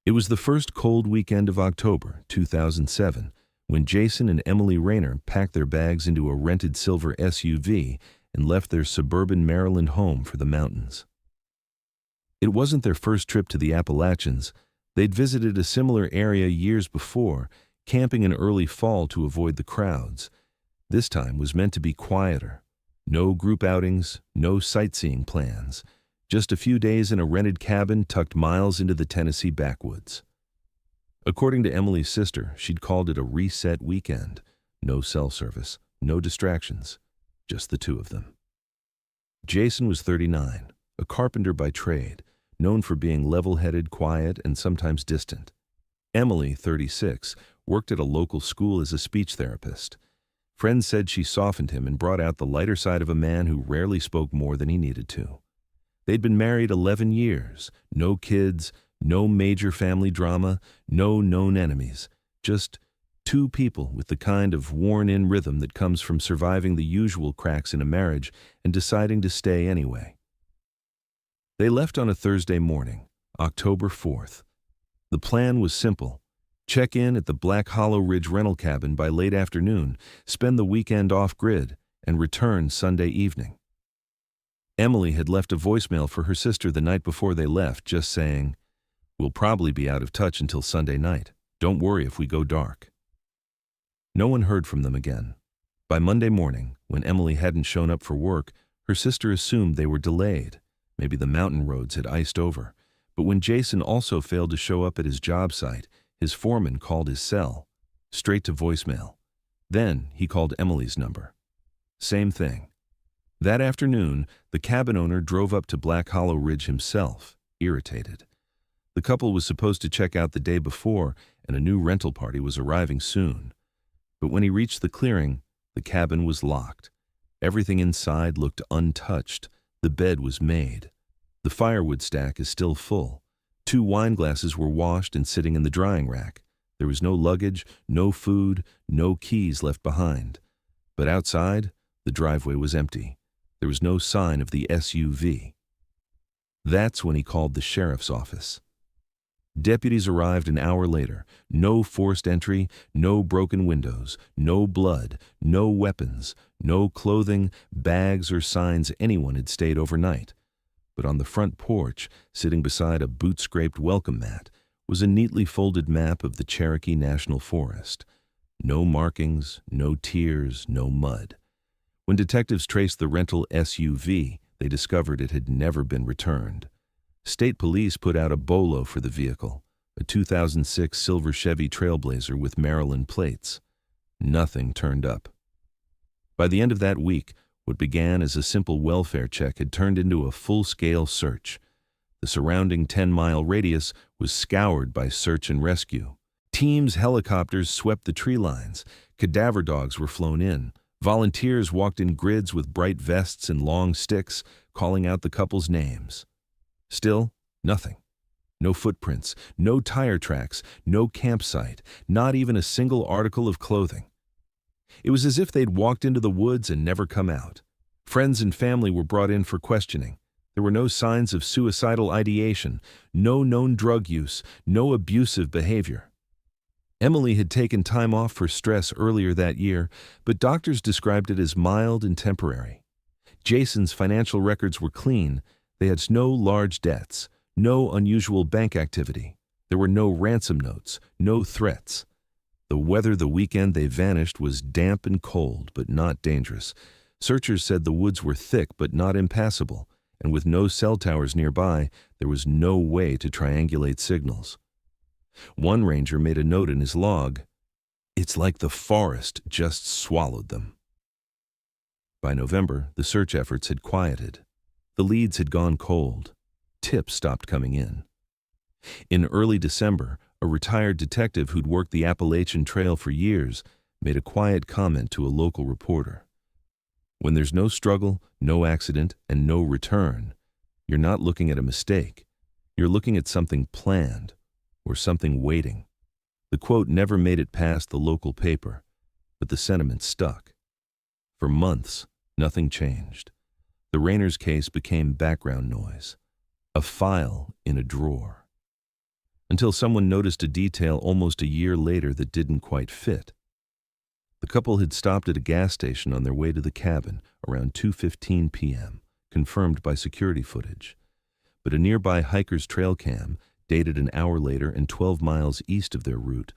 It was the first cold weekend of October 2007 when Jason and Emily Rayner packed their bags into a rented silver SUV and left their suburban Maryland home for the mountains. It wasn't their first trip to the Appalachians. They'd visited a similar area years before, camping in early fall to avoid the crowds. This time was meant to be quieter. No group outings, no sightseeing plans. Just a few days in a rented cabin tucked miles into the Tennessee backwoods. According to Emily's sister, she'd called it a reset weekend. No cell service, no distractions, just the two of them. Jason was 39, a carpenter by trade, known for being level-headed, quiet, and sometimes distant. Emily, 36, worked at a local school as a speech therapist. Friends said she softened him and brought out the lighter side of a man who rarely spoke more than he needed to. They'd been married 11 years, no kids, no major family drama, no known enemies, just two people with the kind of worn-in rhythm that comes from surviving the usual cracks in a marriage and deciding to stay anyway. They left on a Thursday morning, October 4th. The plan was simple. Check in at the Black Hollow Ridge rental cabin by late afternoon, spend the weekend off-grid, and return Sunday evening. Emily had left a voicemail for her sister the night before they left, just saying, "We'll probably be out of touch until Sunday night. Don't worry if we go dark." No one heard from them again. By Monday morning, when Emily hadn't shown up for work, her sister assumed they were delayed. Maybe the mountain roads had iced over. But when Jason also failed to show up at his job site, his foreman called his cell, straight to voicemail. Then he called Emily's number. Same thing. That afternoon, the cabin owner drove up to Black Hollow Ridge himself, irritated. The couple was supposed to check out the day before, and a new rental party was arriving soon. But when he reached the clearing, the cabin was locked. Everything inside looked untouched. The bed was made. The firewood stack is still full. 2 wine glasses were washed and sitting in the drying rack. There was no luggage, no food, no keys left behind. But outside, the driveway was empty. There was no sign of the SUV. That's when he called the sheriff's office. Deputies arrived an hour later. No forced entry, no broken windows, no blood, no weapons, no clothing, bags, or signs anyone had stayed overnight. But on the front porch, sitting beside a boot-scraped welcome mat, was a neatly folded map of the Cherokee National Forest. No markings, no tears, no mud. When detectives traced the rental SUV, they discovered it had never been returned. State police put out a bolo for the vehicle, a 2006 silver Chevy Trailblazer with Maryland plates. Nothing turned up. By the end of that week, what began as a simple welfare check had turned into a full-scale search. The surrounding 10-mile radius was scoured by search and rescue. Teams' helicopters swept the tree lines. Cadaver dogs were flown in. Volunteers walked in grids with bright vests and long sticks, calling out the couple's names. Still, nothing. No footprints, no tire tracks, no campsite, not even a single article of clothing. It was as if they'd walked into the woods and never come out. Friends and family were brought in for questioning. There were no signs of suicidal ideation, no known drug use, no abusive behavior. Emily had taken time off for stress earlier that year, but doctors described it as mild and temporary. Jason's financial records were clean. They had no large debts, no unusual bank activity. There were no ransom notes, no threats. The weather the weekend they vanished was damp and cold, but not dangerous. Searchers said the woods were thick but not impassable, and with no cell towers nearby, there was no way to triangulate signals. One ranger made a note in his log, "It's like the forest just swallowed them." By November, the search efforts had quieted. The leads had gone cold. Tips stopped coming in. In early December, a retired detective who'd worked the Appalachian Trail for years made a quiet comment to a local reporter. "When there's no struggle, no accident, and no return, you're not looking at a mistake. You're looking at something planned, or something waiting." The quote never made it past the local paper, but the sentiment stuck. For months, nothing changed. The Rayners' case became background noise, a file in a drawer. until someone noticed a detail almost a year later that didn't quite fit. The couple had stopped at a gas station on their way to the cabin around 2:15 p.m., confirmed by security footage. But a nearby hiker's trailcam, dated an hour later and 12 miles east of their route,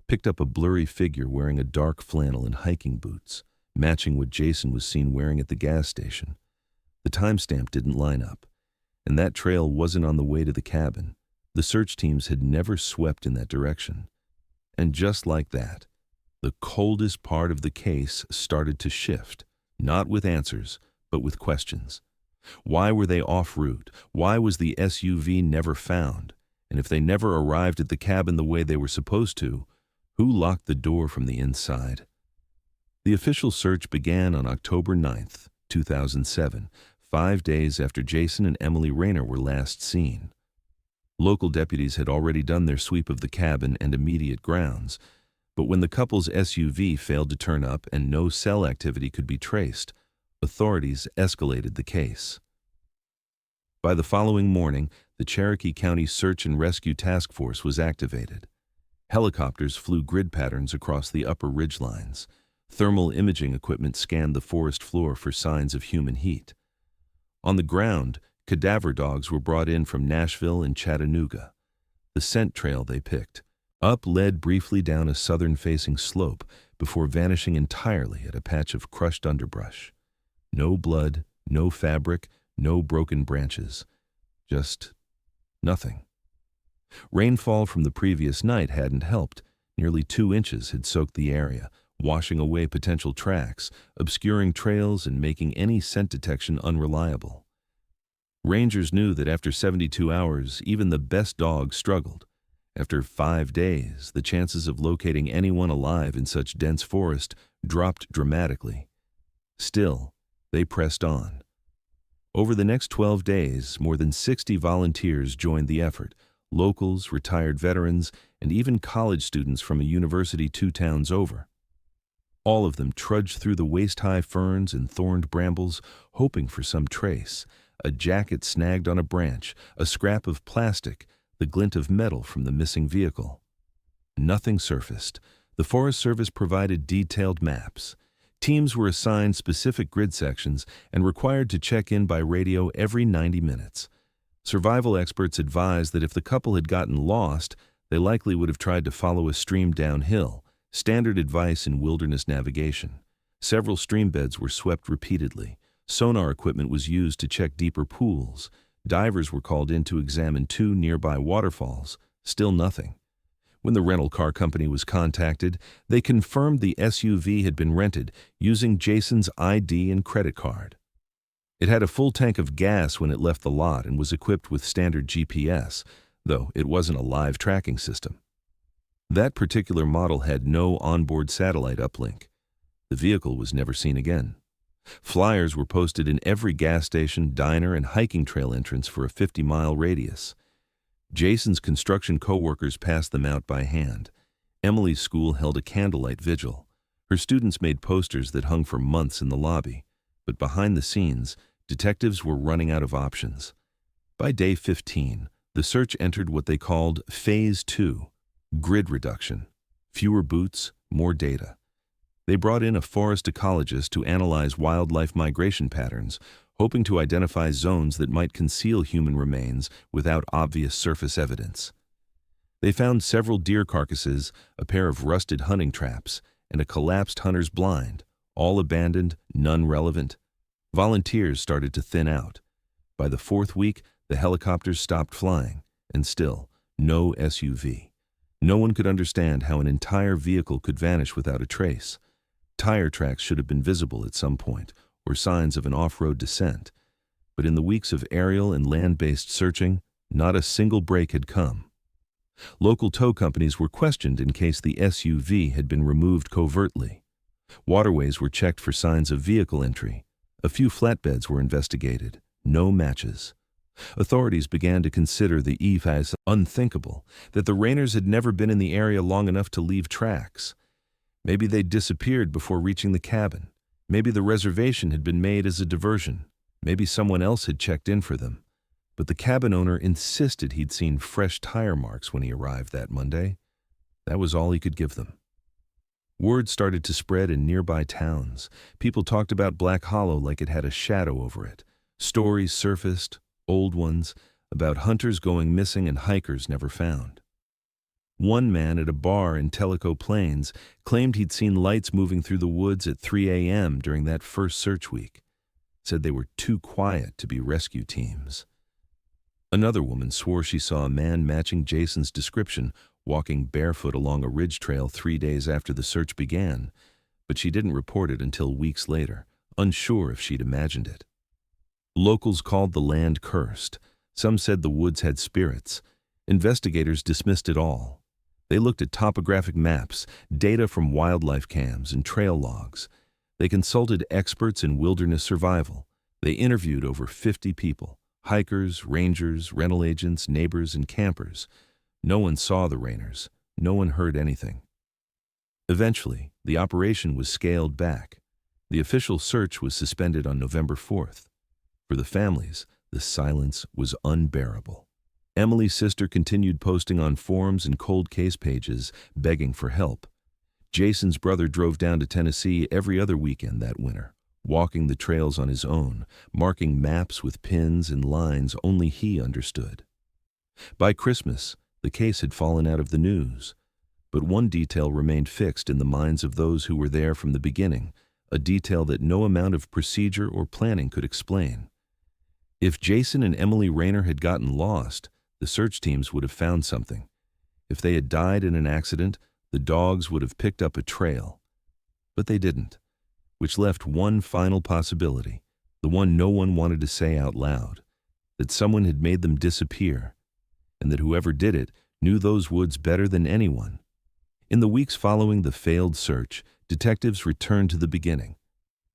picked up a blurry figure wearing a dark flannel and hiking boots, matching what Jason was seen wearing at the gas station. The timestamp didn't line up, and that trail wasn't on the way to the cabin. The search teams had never swept in that direction. And just like that, the coldest part of the case started to shift, not with answers, but with questions. Why were they off route? Why was the SUV never found? And if they never arrived at the cabin the way they were supposed to, who locked the door from the inside? The official search began on October 9th, 2007, 5 days after Jason and Emily Rayner were last seen. Local deputies had already done their sweep of the cabin and immediate grounds, but when the couple's SUV failed to turn up and no cell activity could be traced, authorities escalated the case. By the following morning, the Cherokee County Search and Rescue Task Force was activated. Helicopters flew grid patterns across the upper ridgelines. Thermal imaging equipment scanned the forest floor for signs of human heat. On the ground, cadaver dogs were brought in from Nashville and Chattanooga. The scent trail they picked up led briefly down a southern-facing slope before vanishing entirely at a patch of crushed underbrush. No blood, no fabric, no broken branches. Just nothing. Rainfall from the previous night hadn't helped. Nearly 2 inches had soaked the area, washing away potential tracks, obscuring trails, and making any scent detection unreliable. Rangers knew that after 72 hours, even the best dogs struggled. After 5 days, the chances of locating anyone alive in such dense forest dropped dramatically. Still, they pressed on. Over the next 12 days, more than 60 volunteers joined the effort, locals, retired veterans, and even college students from a university 2 towns over. All of them trudged through the waist-high ferns and thorned brambles, hoping for some trace: a jacket snagged on a branch, a scrap of plastic, the glint of metal from the missing vehicle. Nothing surfaced. The Forest Service provided detailed maps. Teams were assigned specific grid sections and required to check in by radio every 90 minutes. Survival experts advised that if the couple had gotten lost, they likely would have tried to follow a stream downhill, standard advice in wilderness navigation. Several stream beds were swept repeatedly. Sonar equipment was used to check deeper pools. Divers were called in to examine 2 nearby waterfalls. Still nothing. When the rental car company was contacted, they confirmed the SUV had been rented using Jason's ID and credit card. It had a full tank of gas when it left the lot and was equipped with standard GPS, though it wasn't a live tracking system. That particular model had no onboard satellite uplink. The vehicle was never seen again. Flyers were posted in every gas station, diner, and hiking trail entrance for a 50-mile radius. Jason's construction co-workers passed them out by hand. Emily's school held a candlelight vigil. Her students made posters that hung for months in the lobby. But behind the scenes, detectives were running out of options. By day 15, the search entered what they called Phase 2, grid reduction. Fewer boots, more data. They brought in a forest ecologist to analyze wildlife migration patterns, hoping to identify zones that might conceal human remains without obvious surface evidence. They found several deer carcasses, a pair of rusted hunting traps, and a collapsed hunter's blind, all abandoned, none relevant. Volunteers started to thin out. By the 4th week, the helicopters stopped flying, and still, no SUV. No one could understand how an entire vehicle could vanish without a trace. Tire tracks should have been visible at some point, or signs of an off-road descent. But in the weeks of aerial and land-based searching, not a single break had come. Local tow companies were questioned in case the SUV had been removed covertly. Waterways were checked for signs of vehicle entry. A few flatbeds were investigated. No matches. Authorities began to consider the eve as unthinkable, that the Rayners had never been in the area long enough to leave tracks. Maybe they'd disappeared before reaching the cabin. Maybe the reservation had been made as a diversion. Maybe someone else had checked in for them. but the cabin owner insisted he'd seen fresh tire marks when he arrived that Monday. That was all he could give them. Word started to spread in nearby towns. People talked about Black Hollow like it had a shadow over it. Stories surfaced, old ones, about hunters going missing and hikers never found. One man at a bar in Tellico Plains claimed he'd seen lights moving through the woods at 3 a.m. during that first search week. Said they were too quiet to be rescue teams. Another woman swore she saw a man matching Jason's description walking barefoot along a ridge trail 3 days after the search began, but she didn't report it until weeks later, unsure if she'd imagined it. Locals called the land cursed. Some said the woods had spirits. Investigators dismissed it all. They looked at topographic maps, data from wildlife cams, and trail logs. They consulted experts in wilderness survival. They interviewed over 50 people, hikers, rangers, rental agents, neighbors, and campers. No one saw the Rayners. No one heard anything. Eventually, the operation was scaled back. The official search was suspended on November 4th. For the families, the silence was unbearable. Emily's sister continued posting on forums and cold case pages, begging for help. Jason's brother drove down to Tennessee every other weekend that winter, walking the trails on his own, marking maps with pins and lines only he understood. By Christmas, the case had fallen out of the news, but one detail remained fixed in the minds of those who were there from the beginning, a detail that no amount of procedure or planning could explain. If Jason and Emily Rayner had gotten lost, the search teams would have found something. If they had died in an accident, the dogs would have picked up a trail. But they didn't, which left one final possibility, the one no one wanted to say out loud, that someone had made them disappear, and that whoever did it knew those woods better than anyone. In the weeks following the failed search, detectives returned to the beginning.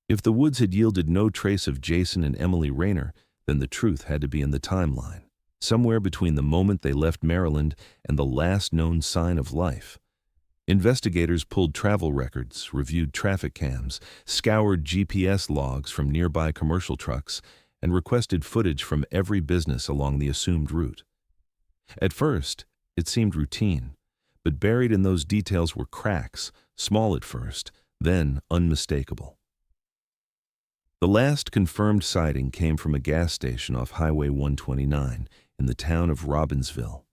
If the woods had yielded no trace of Jason and Emily Rayner, then the truth had to be in the timeline, somewhere between the moment they left Maryland and the last known sign of life. Investigators pulled travel records, reviewed traffic cams, scoured GPS logs from nearby commercial trucks, and requested footage from every business along the assumed route. At first, it seemed routine, but buried in those details were cracks, small at first, then unmistakable. The last confirmed sighting came from a gas station off Highway 129 in the town of Robbinsville,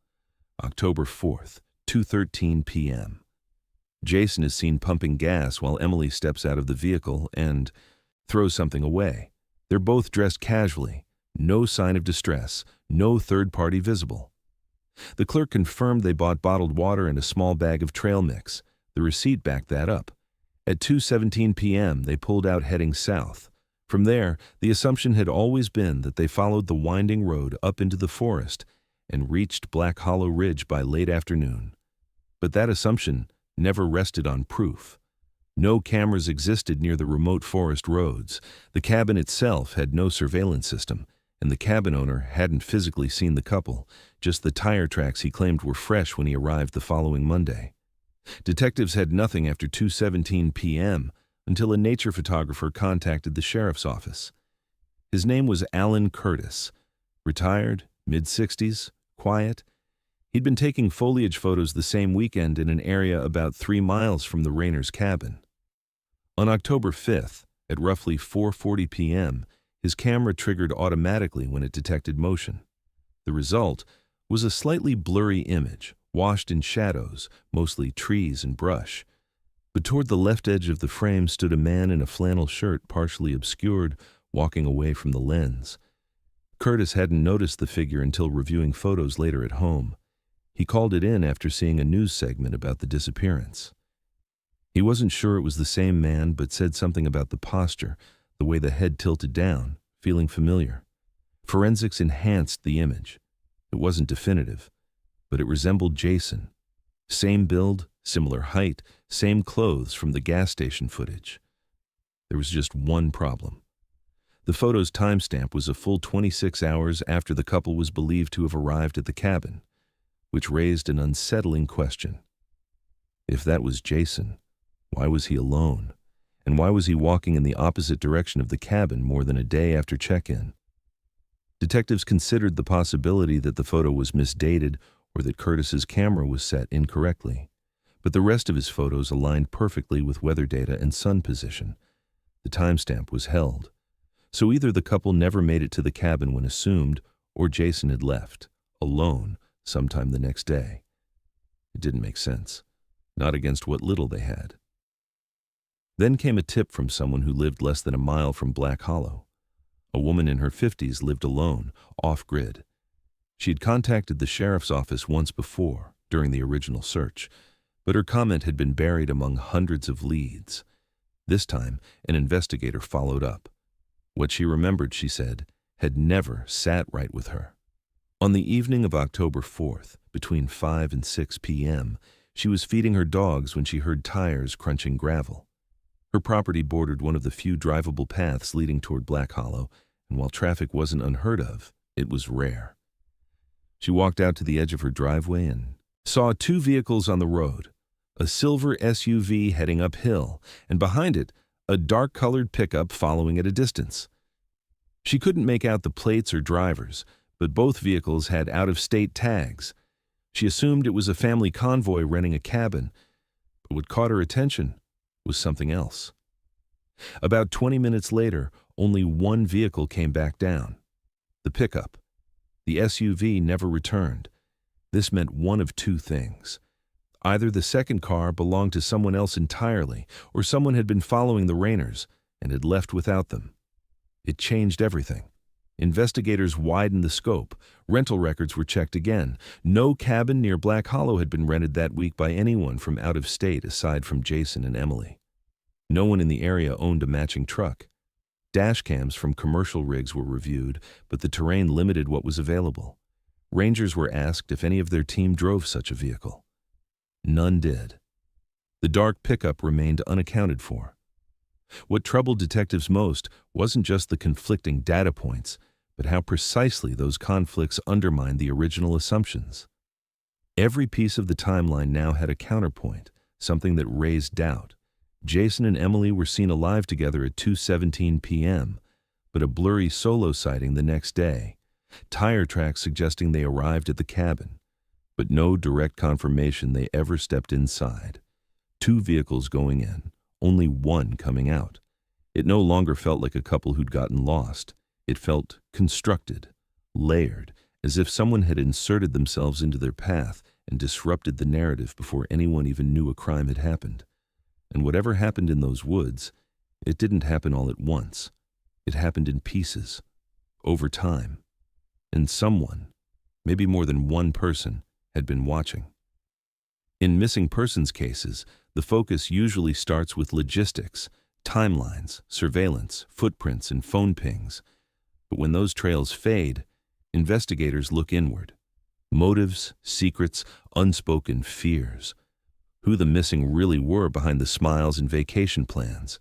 October 4th, 2:13 p.m. Jason is seen pumping gas while Emily steps out of the vehicle and throws something away. They're both dressed casually, no sign of distress, no third party visible. The clerk confirmed they bought bottled water and a small bag of trail mix. The receipt backed that up. At 2:17 p.m., they pulled out heading south. From there, the assumption had always been that they followed the winding road up into the forest and reached Black Hollow Ridge by late afternoon. But that assumption never rested on proof. No cameras existed near the remote forest roads. The cabin itself had no surveillance system, and the cabin owner hadn't physically seen the couple, just the tire tracks he claimed were fresh when he arrived the following Monday. Detectives had nothing after 2:17 p.m. until a nature photographer contacted the sheriff's office. His name was Alan Curtis, retired, mid-60s, quiet. He'd been taking foliage photos the same weekend in an area about 3 miles from the Rayners' cabin. On October 5th, at roughly 4:40 p.m., his camera triggered automatically when it detected motion. The result was a slightly blurry image, washed in shadows, mostly trees and brush. But toward the left edge of the frame stood a man in a flannel shirt partially obscured, walking away from the lens. Curtis hadn't noticed the figure until reviewing photos later at home. He called it in after seeing a news segment about the disappearance. He wasn't sure it was the same man, but said something about the posture, the way the head tilted down, feeling familiar. Forensics enhanced the image. It wasn't definitive, but it resembled Jason. Same build, similar height, same clothes from the gas station footage. There was just one problem. The photo's timestamp was a full 26 hours after the couple was believed to have arrived at the cabin, which raised an unsettling question. If that was Jason, why was he alone? And why was he walking in the opposite direction of the cabin more than a day after check-in? Detectives considered the possibility that the photo was misdated or that Curtis's camera was set incorrectly, but the rest of his photos aligned perfectly with weather data and sun position. The timestamp was held. So either the couple never made it to the cabin when assumed, or Jason had left, alone, sometime the next day. It didn't make sense, not against what little they had. Then came a tip from someone who lived less than a mile from Black Hollow. A woman in her 50s lived alone, off-grid. She had contacted the sheriff's office once before, during the original search, but her comment had been buried among hundreds of leads. This time, an investigator followed up. What she remembered, she said, had never sat right with her. On the evening of October 4th, between 5 and 6 p.m., she was feeding her dogs when she heard tires crunching gravel. Her property bordered one of the few drivable paths leading toward Black Hollow, and while traffic wasn't unheard of, it was rare. She walked out to the edge of her driveway and saw two vehicles on the road, a silver SUV heading uphill, and behind it, a dark-colored pickup following at a distance. She couldn't make out the plates or drivers, but both vehicles had out-of-state tags. She assumed it was a family convoy renting a cabin, but what caught her attention was something else. About 20 minutes later, only one vehicle came back down. The pickup. The SUV never returned. This meant one of two things. Either the second car belonged to someone else entirely, or someone had been following the Rayners and had left without them. It changed everything. Investigators widened the scope. Rental records were checked again. No cabin near Black Hollow had been rented that week by anyone from out of state aside from Jason and Emily. No one in the area owned a matching truck. Dash cams from commercial rigs were reviewed, but the terrain limited what was available. Rangers were asked if any of their team drove such a vehicle. None did. The dark pickup remained unaccounted for. What troubled detectives most wasn't just the conflicting data points, but how precisely those conflicts undermined the original assumptions. Every piece of the timeline now had a counterpoint, something that raised doubt. Jason and Emily were seen alive together at 2:17 p.m., but a blurry solo sighting the next day. Tire tracks suggesting they arrived at the cabin, but no direct confirmation they ever stepped inside. Two vehicles going in, only one coming out. It no longer felt like a couple who'd gotten lost. It felt constructed, layered, as if someone had inserted themselves into their path and disrupted the narrative before anyone even knew a crime had happened. And whatever happened in those woods, it didn't happen all at once. It happened in pieces, over time. And someone, maybe more than one person, had been watching. In missing persons cases, the focus usually starts with logistics, timelines, surveillance, footprints, and phone pings. But when those trails fade, investigators look inward. Motives, secrets, unspoken fears. Who the missing really were behind the smiles and vacation plans.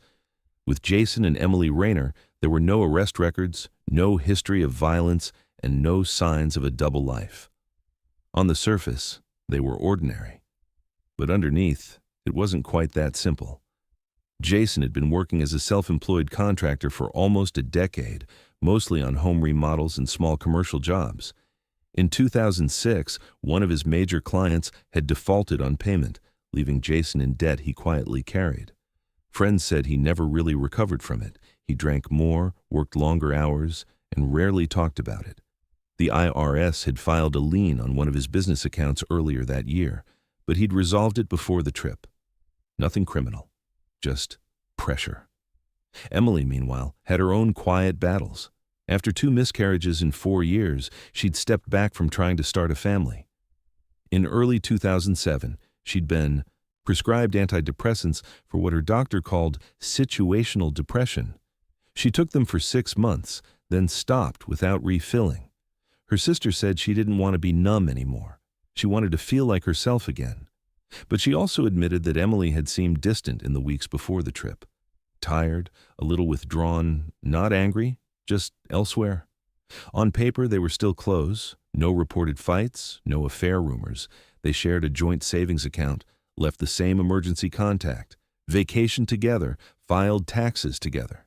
With Jason and Emily Rayner, there were no arrest records, no history of violence, and no signs of a double life. On the surface, they were ordinary. But underneath, it wasn't quite that simple. Jason had been working as a self-employed contractor for almost a decade, mostly on home remodels and small commercial jobs. In 2006, one of his major clients had defaulted on payment, leaving Jason in debt he quietly carried. Friends said he never really recovered from it. He drank more, worked longer hours, and rarely talked about it. The IRS had filed a lien on one of his business accounts earlier that year, but he'd resolved it before the trip. Nothing criminal, just pressure. Emily, meanwhile, had her own quiet battles. After 2 miscarriages in 4 years, she'd stepped back from trying to start a family. In early 2007, she'd been prescribed antidepressants for what her doctor called situational depression. She took them for 6 months, then stopped without refilling. Her sister said she didn't want to be numb anymore. She wanted to feel like herself again. But she also admitted that Emily had seemed distant in the weeks before the trip. Tired, a little withdrawn, not angry, just elsewhere. On paper, they were still close. No reported fights, no affair rumors. They shared a joint savings account, left the same emergency contact, vacationed together, filed taxes together.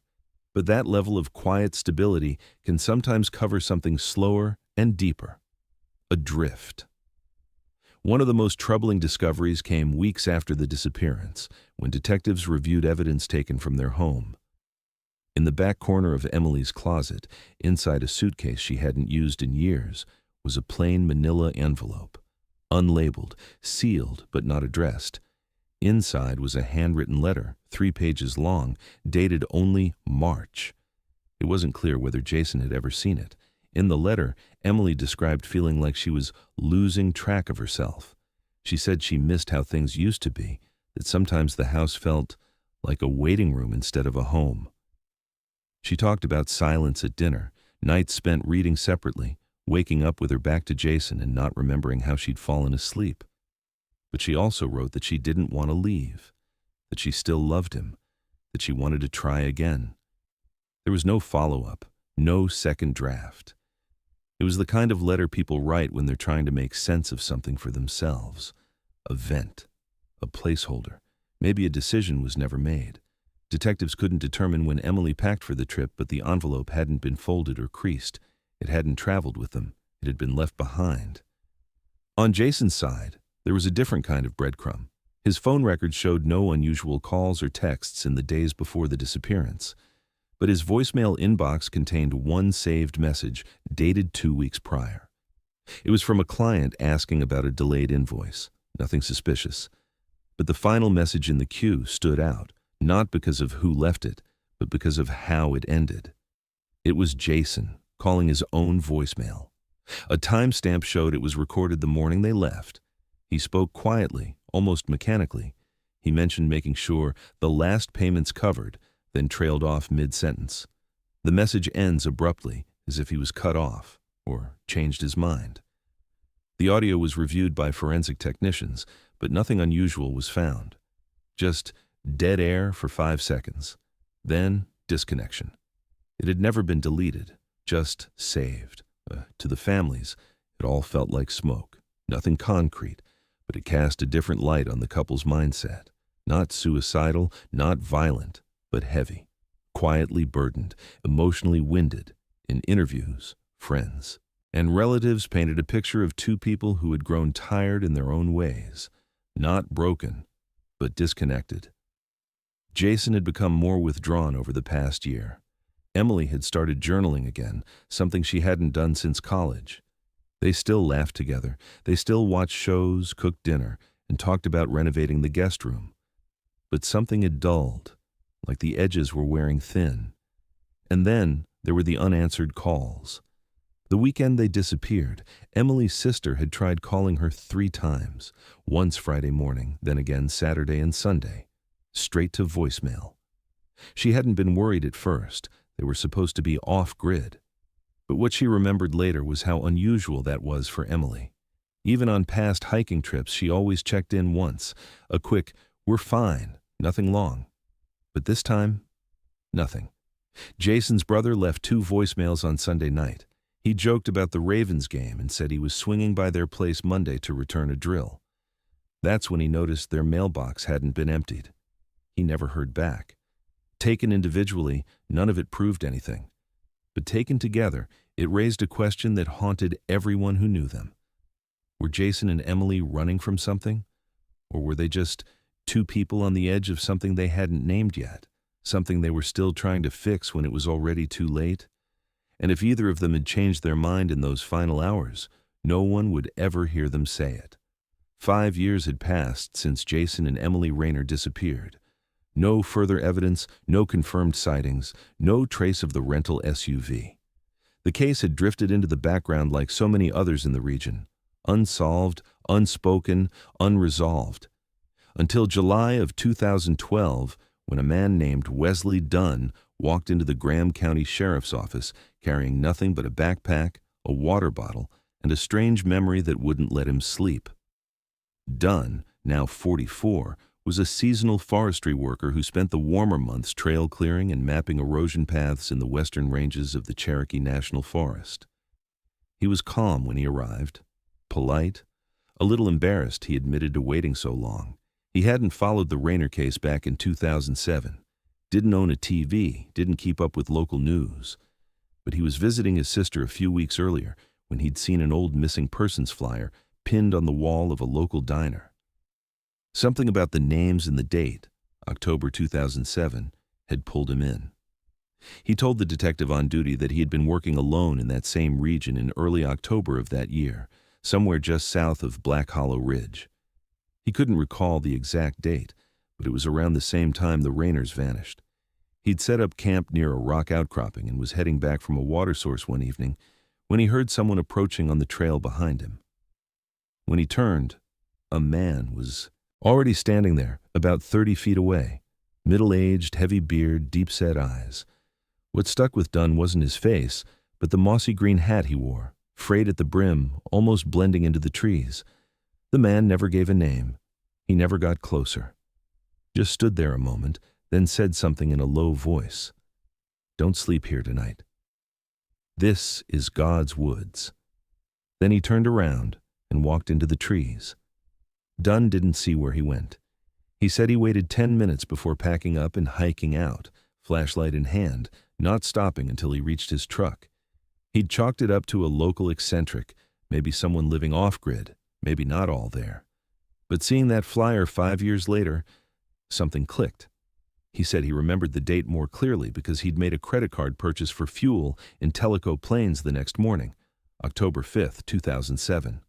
But that level of quiet stability can sometimes cover something slower and deeper: a drift. One of the most troubling discoveries came weeks after the disappearance, when detectives reviewed evidence taken from their home. In the back corner of Emily's closet, inside a suitcase she hadn't used in years, was a plain manila envelope, unlabeled, sealed but not addressed. Inside was a handwritten letter, 3 pages long, dated only March. It wasn't clear whether Jason had ever seen it. In the letter, Emily described feeling like she was losing track of herself. She said she missed how things used to be, that sometimes the house felt like a waiting room instead of a home. She talked about silence at dinner, nights spent reading separately, waking up with her back to Jason and not remembering how she'd fallen asleep. But she also wrote that she didn't want to leave, that she still loved him, that she wanted to try again. There was no follow-up, no second draft. It was the kind of letter people write when they're trying to make sense of something for themselves. A vent, a placeholder. Maybe a decision was never made. Detectives couldn't determine when Emily packed for the trip, but the envelope hadn't been folded or creased. It hadn't traveled with them. It had been left behind. On Jason's side, there was a different kind of breadcrumb. His phone records showed no unusual calls or texts in the days before the disappearance. But his voicemail inbox contained one saved message dated 2 weeks prior. It was from a client asking about a delayed invoice. Nothing suspicious. But the final message in the queue stood out, not because of who left it, but because of how it ended. It was Jason calling his own voicemail. A timestamp showed it was recorded the morning they left. He spoke quietly, almost mechanically. He mentioned making sure the last payment's covered, then trailed off mid-sentence. The message ends abruptly, as if he was cut off, or changed his mind. The audio was reviewed by forensic technicians, but nothing unusual was found. Just dead air for 5 seconds. Then disconnection. It had never been deleted, just saved. To the families, it all felt like smoke. Nothing concrete, but it cast a different light on the couple's mindset. Not suicidal, not violent, but heavy, quietly burdened, emotionally winded. In interviews, friends and relatives painted a picture of two people who had grown tired in their own ways, not broken, but disconnected. Jason had become more withdrawn over the past year. Emily had started journaling again, something she hadn't done since college. They still laughed together. They still watched shows, cooked dinner, and talked about renovating the guest room. But something had dulled, like the edges were wearing thin. And then there were the unanswered calls. The weekend they disappeared, Emily's sister had tried calling her 3 times, once Friday morning, then again Saturday and Sunday, straight to voicemail. She hadn't been worried at first. They were supposed to be off-grid. But what she remembered later was how unusual that was for Emily. Even on past hiking trips, she always checked in once, a quick, "We're fine," nothing long. But this time, nothing. Jason's brother left 2 voicemails on Sunday night. He joked about the Ravens game and said he was swinging by their place Monday to return a drill. That's when he noticed their mailbox hadn't been emptied. He never heard back. Taken individually, none of it proved anything. But taken together, it raised a question that haunted everyone who knew them. Were Jason and Emily running from something? Or were they just 2 people on the edge of something they hadn't named yet, something they were still trying to fix when it was already too late? And if either of them had changed their mind in those final hours, no one would ever hear them say it. 5 years had passed since Jason and Emily Rayner disappeared. No further evidence, no confirmed sightings, no trace of the rental SUV. The case had drifted into the background like so many others in the region, unsolved, unspoken, unresolved. Until July of 2012, when a man named Wesley Dunn walked into the Graham County Sheriff's Office carrying nothing but a backpack, a water bottle, and a strange memory that wouldn't let him sleep. Dunn, now 44, was a seasonal forestry worker who spent the warmer months trail clearing and mapping erosion paths in the western ranges of the Cherokee National Forest. He was calm when he arrived, polite, a little embarrassed he admitted to waiting so long. He hadn't followed the Rayner case back in 2007. Didn't own a TV, didn't keep up with local news. But he was visiting his sister a few weeks earlier when he'd seen an old missing persons flyer pinned on the wall of a local diner. Something about the names and the date, October 2007, had pulled him in. He told the detective on duty that he had been working alone in that same region in early October of that year, somewhere just south of Black Hollow Ridge. He couldn't recall the exact date, but it was around the same time the Rayners vanished. He'd set up camp near a rock outcropping and was heading back from a water source one evening when he heard someone approaching on the trail behind him. When he turned, a man was already standing there, about 30 feet away, middle-aged, heavy beard, deep-set eyes. What stuck with Dunn wasn't his face, but the mossy green hat he wore, frayed at the brim, almost blending into the trees. The man never gave a name. He never got closer. Just stood there a moment, then said something in a low voice. "Don't sleep here tonight. This is God's woods." Then he turned around and walked into the trees. Dunn didn't see where he went. He said he waited 10 minutes before packing up and hiking out, flashlight in hand, not stopping until he reached his truck. He'd chalked it up to a local eccentric, maybe someone living off-grid, maybe not all there. But seeing that flyer 5 years later, something clicked. He said he remembered the date more clearly because he'd made a credit card purchase for fuel in Tellico Plains the next morning, October 5th, 2007.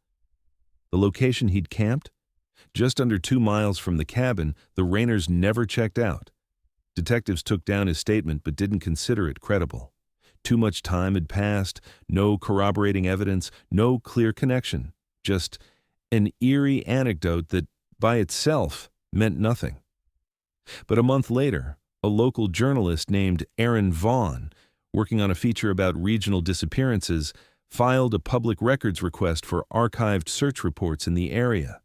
The location he'd camped? Just under 2 miles from the cabin, the Rayners never checked out. Detectives took down his statement but didn't consider it credible. Too much time had passed, no corroborating evidence, no clear connection, just an eerie anecdote that, by itself, meant nothing. But a month later, a local journalist named Aaron Vaughn, working on a feature about regional disappearances, filed a public records request for archived search reports in the area.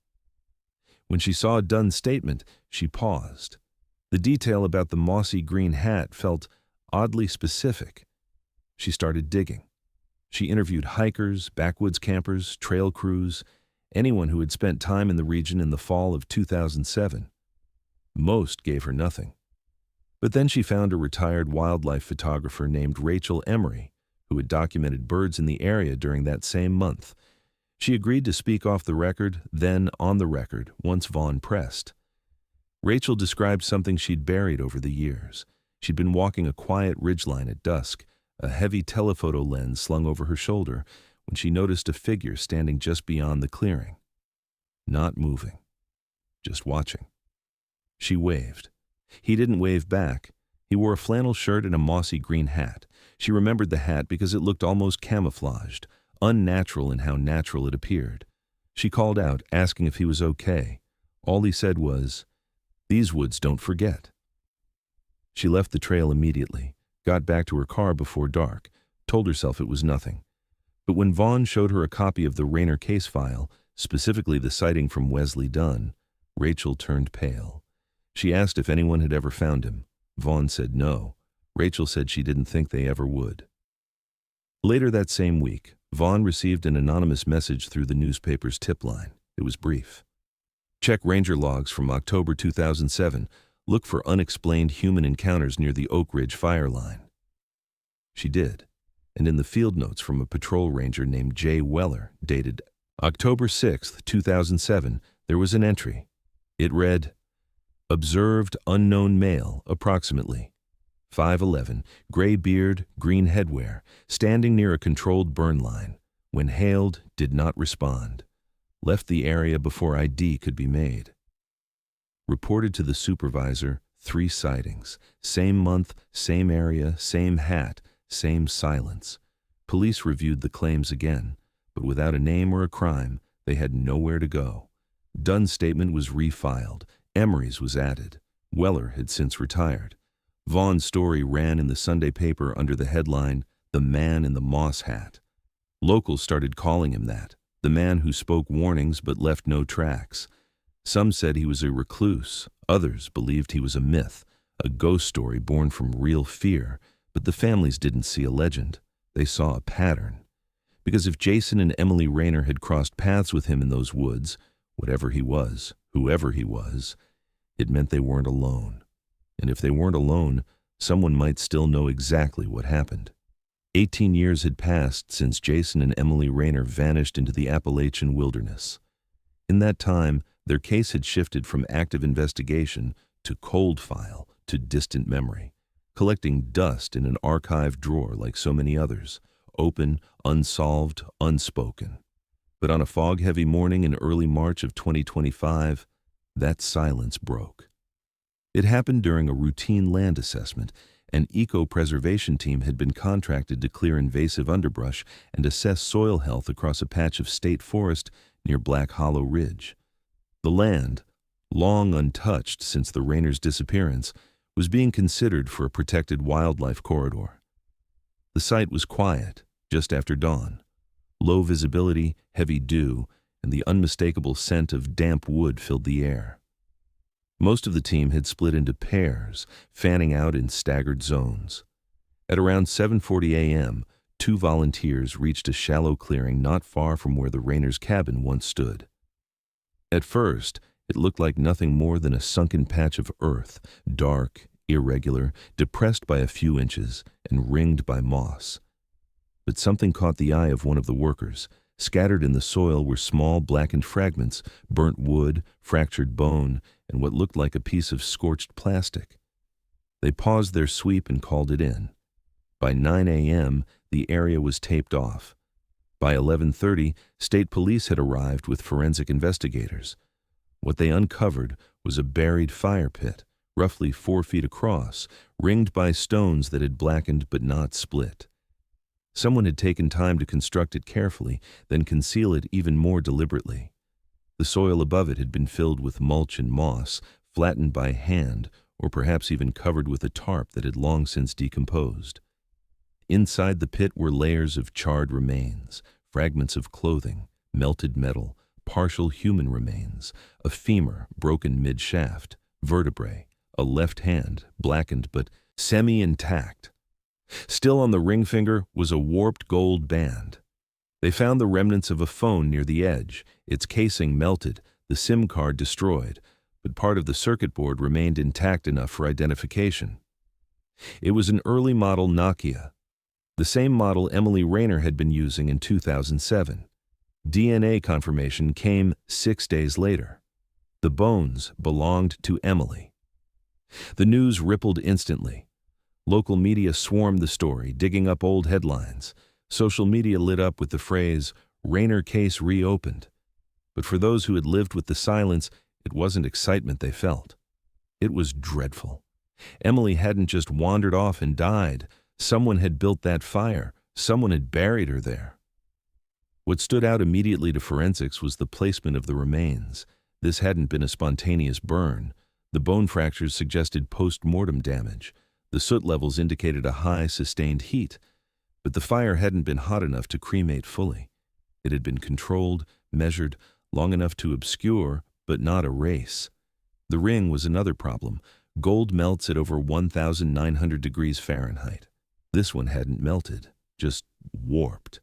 When she saw Dunn's statement, she paused. The detail about the mossy green hat felt oddly specific. She started digging. She interviewed hikers, backwoods campers, trail crews, anyone who had spent time in the region in the fall of 2007. Most gave her nothing. But then she found a retired wildlife photographer named Rachel Emery, who had documented birds in the area during that same month. She agreed to speak off the record, then on the record, once Vaughn pressed. Rachel described something she'd buried over the years. She'd been walking a quiet ridgeline at dusk, a heavy telephoto lens slung over her shoulder, when she noticed a figure standing just beyond the clearing. Not moving, just watching. She waved. He didn't wave back. He wore a flannel shirt and a mossy green hat. She remembered the hat because it looked almost camouflaged, unnatural in how natural it appeared. She called out, asking if he was okay. All he said was, "These woods don't forget." She left the trail immediately, got back to her car before dark, told herself it was nothing. But when Vaughn showed her a copy of the Rayner case file, specifically the sighting from Wesley Dunn, Rachel turned pale. She asked if anyone had ever found him. Vaughn said no. Rachel said she didn't think they ever would. Later that same week, Vaughn received an anonymous message through the newspaper's tip line. It was brief. "Check ranger logs from October 2007. Look for unexplained human encounters near the Oak Ridge fire line." She did, and in the field notes from a patrol ranger named Jay Weller, dated October 6th, 2007, there was an entry. It read, "Observed unknown male, approximately 5'11", gray beard, green headwear, standing near a controlled burn line. When hailed, did not respond. Left the area before ID could be made." Reported to the supervisor, 3 sightings. Same month, same area, same hat, same silence. Police reviewed the claims again, but without a name or a crime, they had nowhere to go. Dunn's statement was refiled. Emery's was added. Weller had since retired. Vaughn's story ran in the Sunday paper under the headline, "The Man in the Moss Hat." Locals started calling him that, the man who spoke warnings but left no tracks. Some said he was a recluse. Others believed he was a myth, a ghost story born from real fear. But the families didn't see a legend. They saw a pattern. Because if Jason and Emily Rayner had crossed paths with him in those woods, whatever he was, whoever he was, it meant they weren't alone. And if they weren't alone, someone might still know exactly what happened. 18 years had passed since Jason and Emily Rayner vanished into the Appalachian wilderness. In that time, their case had shifted from active investigation to cold file to distant memory, collecting dust in an archived drawer like so many others, open, unsolved, unspoken. But on a fog-heavy morning in early March of 2025, that silence broke. It happened during a routine land assessment. An eco-preservation team had been contracted to clear invasive underbrush and assess soil health across a patch of state forest near Black Hollow Ridge. The land, long untouched since the Rayners' disappearance, was being considered for a protected wildlife corridor. The site was quiet, just after dawn. Low visibility, heavy dew, and the unmistakable scent of damp wood filled the air. Most of the team had split into pairs, fanning out in staggered zones. At around 7:40 a.m., 2 volunteers reached a shallow clearing not far from where the Rayners' cabin once stood. At first, it looked like nothing more than a sunken patch of earth, dark, irregular, depressed by a few inches, and ringed by moss. But something caught the eye of one of the workers. Scattered in the soil were small blackened fragments, burnt wood, fractured bone, and what looked like a piece of scorched plastic. They paused their sweep and called it in. By 9 a.m., the area was taped off. By 11:30, state police had arrived with forensic investigators. What they uncovered was a buried fire pit, roughly 4 feet across, ringed by stones that had blackened but not split. Someone had taken time to construct it carefully, then conceal it even more deliberately. The soil above it had been filled with mulch and moss, flattened by hand, or perhaps even covered with a tarp that had long since decomposed. Inside the pit were layers of charred remains, fragments of clothing, melted metal, partial human remains, a femur broken mid-shaft, vertebrae, a left hand, blackened but semi-intact. Still on the ring finger was a warped gold band. They found the remnants of a phone near the edge, its casing melted, the SIM card destroyed, but part of the circuit board remained intact enough for identification. It was an early model Nokia, the same model Emily Rayner had been using in 2007. DNA confirmation came 6 days later. The bones belonged to Emily. The news rippled instantly. Local media swarmed the story, digging up old headlines. Social media lit up with the phrase, "Rayner case reopened." But for those who had lived with the silence, it wasn't excitement they felt. It was dreadful. Emily hadn't just wandered off and died. Someone had built that fire. Someone had buried her there. What stood out immediately to forensics was the placement of the remains. This hadn't been a spontaneous burn. The bone fractures suggested post-mortem damage. The soot levels indicated a high, sustained heat, but the fire hadn't been hot enough to cremate fully. It had been controlled, measured, long enough to obscure, but not erase. The ring was another problem. Gold melts at over 1,900 degrees Fahrenheit. This one hadn't melted, just warped.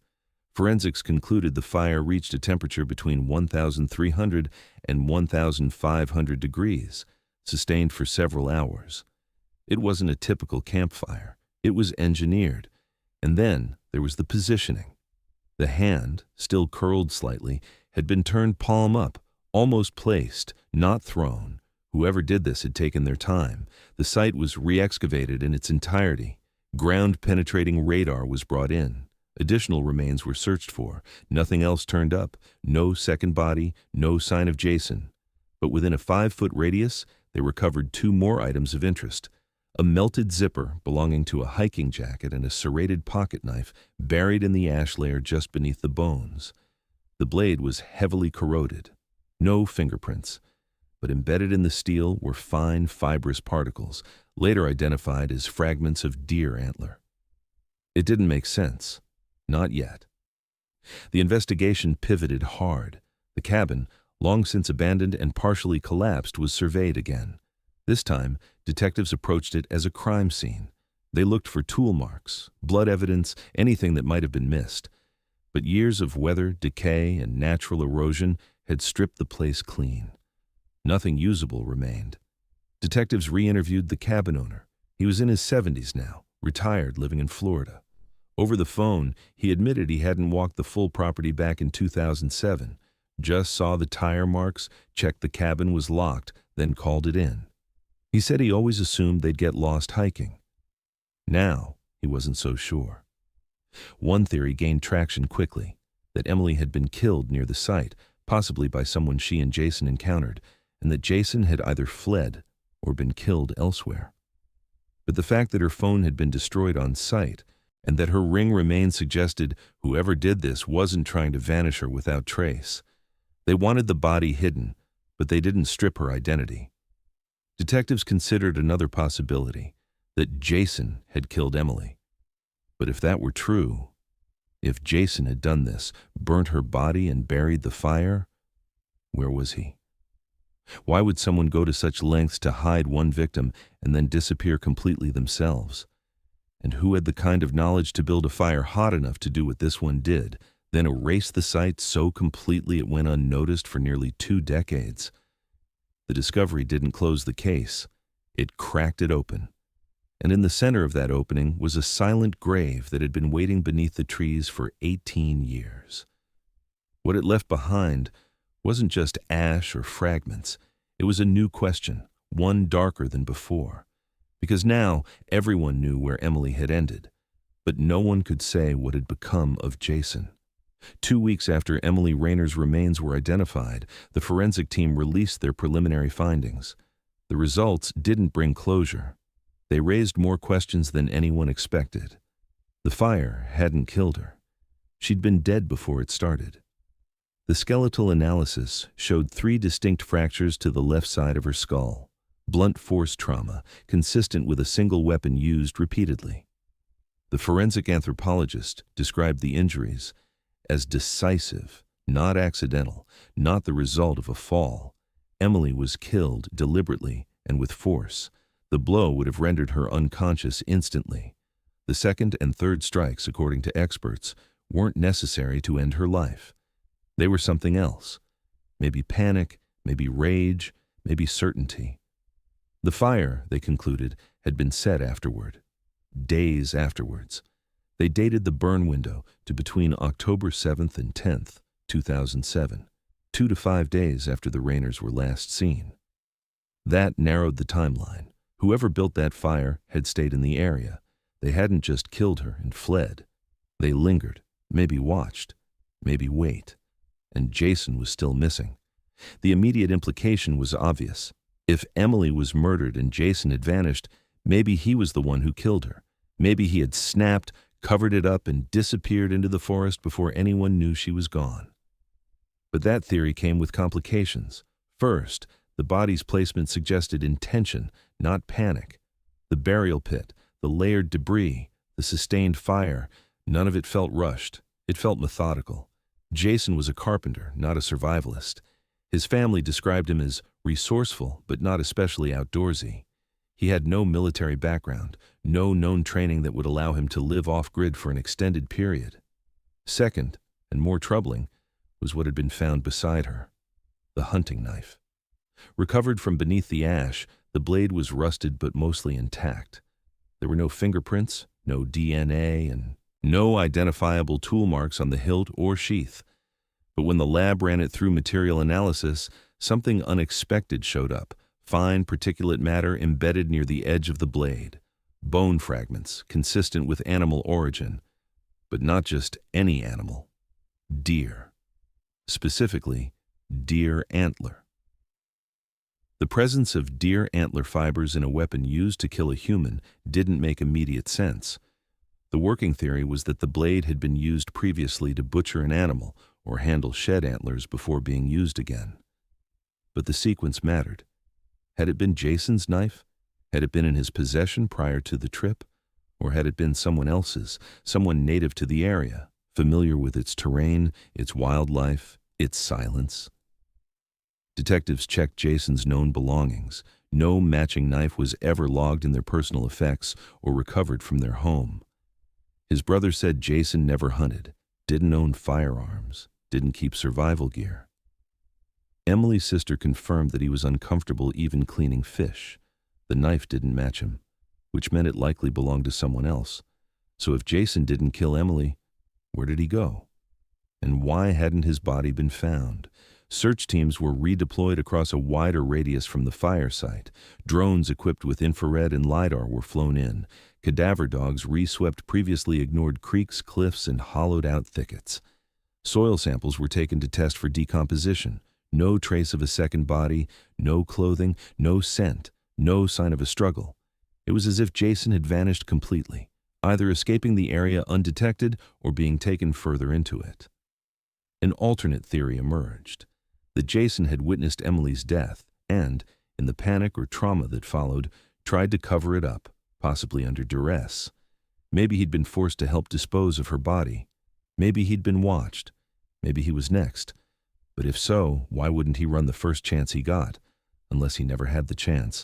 Forensics concluded the fire reached a temperature between 1,300 and 1,500 degrees, sustained for several hours. It wasn't a typical campfire. It was engineered. And then there was the positioning. The hand, still curled slightly, had been turned palm up, almost placed, not thrown. Whoever did this had taken their time. The site was re-excavated in its entirety. Ground-penetrating radar was brought in. Additional remains were searched for. Nothing else turned up. No second body, no sign of Jason. But within a 5-foot radius, they recovered 2 more items of interest. A melted zipper belonging to a hiking jacket and a serrated pocket knife buried in the ash layer just beneath the bones. The blade was heavily corroded. No fingerprints. But embedded in the steel were fine, fibrous particles, later identified as fragments of deer antler. It didn't make sense. Not yet. The investigation pivoted hard. The cabin, long since abandoned and partially collapsed, was surveyed again. This time, detectives approached it as a crime scene. They looked for tool marks, blood evidence, anything that might have been missed. But years of weather, decay, and natural erosion had stripped the place clean. Nothing usable remained. Detectives re-interviewed the cabin owner. He was in his 70s now, retired, living in Florida. Over the phone, he admitted he hadn't walked the full property back in 2007, just saw the tire marks, checked the cabin was locked, then called it in. He said he always assumed they'd get lost hiking. Now, he wasn't so sure. One theory gained traction quickly, that Emily had been killed near the site, possibly by someone she and Jason encountered, and that Jason had either fled or been killed elsewhere. But the fact that her phone had been destroyed on site, and that her ring remained suggested whoever did this wasn't trying to vanish her without trace. They wanted the body hidden, but they didn't strip her identity. Detectives considered another possibility, that Jason had killed Emily. But if that were true, if Jason had done this, burnt her body and buried the fire, where was he? Why would someone go to such lengths to hide one victim and then disappear completely themselves? And who had the kind of knowledge to build a fire hot enough to do what this one did, then erase the site so completely it went unnoticed for nearly 2 decades? The discovery didn't close the case. It cracked it open. And in the center of that opening was a silent grave that had been waiting beneath the trees for 18 years. What it left behind wasn't just ash or fragments. It was a new question, one darker than before. Because now everyone knew where Emily had ended, but no one could say what had become of Jason. 2 weeks after Emily Rayner's remains were identified, the forensic team released their preliminary findings. The results didn't bring closure. They raised more questions than anyone expected. The fire hadn't killed her. She'd been dead before it started. The skeletal analysis showed 3 distinct fractures to the left side of her skull. Blunt force trauma, consistent with a single weapon used repeatedly. The forensic anthropologist described the injuries as decisive, not accidental, not the result of a fall. Emily was killed deliberately and with force. The blow would have rendered her unconscious instantly. The second and third strikes, according to experts, weren't necessary to end her life. They were something else. Maybe panic, maybe rage, maybe certainty. The fire, they concluded, had been set afterward. Days afterwards. They dated the burn window to between October 7th and 10th, 2007, 2 to 5 days after the Rayners were last seen. That narrowed the timeline. Whoever built that fire had stayed in the area. They hadn't just killed her and fled. They lingered, maybe watched, maybe wait. And Jason was still missing. The immediate implication was obvious. If Emily was murdered and Jason had vanished, maybe he was the one who killed her. Maybe he had snapped, covered it up, and disappeared into the forest before anyone knew she was gone. But that theory came with complications. First, the body's placement suggested intention, not panic. The burial pit, the layered debris, the sustained fire, none of it felt rushed. It felt methodical. Jason was a carpenter, not a survivalist. His family described him as resourceful, but not especially outdoorsy. He had no military background, no known training that would allow him to live off-grid for an extended period. Second, and more troubling, was what had been found beside her, the hunting knife. Recovered from beneath the ash, the blade was rusted but mostly intact. There were no fingerprints, no DNA, and no identifiable tool marks on the hilt or sheath. But when the lab ran it through material analysis, something unexpected showed up. Fine particulate matter embedded near the edge of the blade. Bone fragments, consistent with animal origin. But not just any animal. Deer. Specifically, deer antler. The presence of deer antler fibers in a weapon used to kill a human didn't make immediate sense. The working theory was that the blade had been used previously to butcher an animal or handle shed antlers before being used again. But the sequence mattered. Had it been Jason's knife? Had it been in his possession prior to the trip? Or had it been someone else's, someone native to the area, familiar with its terrain, its wildlife, its silence? Detectives checked Jason's known belongings. No matching knife was ever logged in their personal effects or recovered from their home. His brother said Jason never hunted, didn't own firearms, didn't keep survival gear. Emily's sister confirmed that he was uncomfortable even cleaning fish. The knife didn't match him, which meant it likely belonged to someone else. So if Jason didn't kill Emily, where did he go? And why hadn't his body been found? Search teams were redeployed across a wider radius from the fire site. Drones equipped with infrared and LiDAR were flown in. Cadaver dogs reswept previously ignored creeks, cliffs, and hollowed-out thickets. Soil samples were taken to test for decomposition. No trace of a second body, no clothing, no scent, no sign of a struggle. It was as if Jason had vanished completely, either escaping the area undetected or being taken further into it. An alternate theory emerged, that Jason had witnessed Emily's death and, in the panic or trauma that followed, tried to cover it up, possibly under duress. Maybe he'd been forced to help dispose of her body. Maybe he'd been watched. Maybe he was next. But if so, why wouldn't he run the first chance he got? Unless he never had the chance.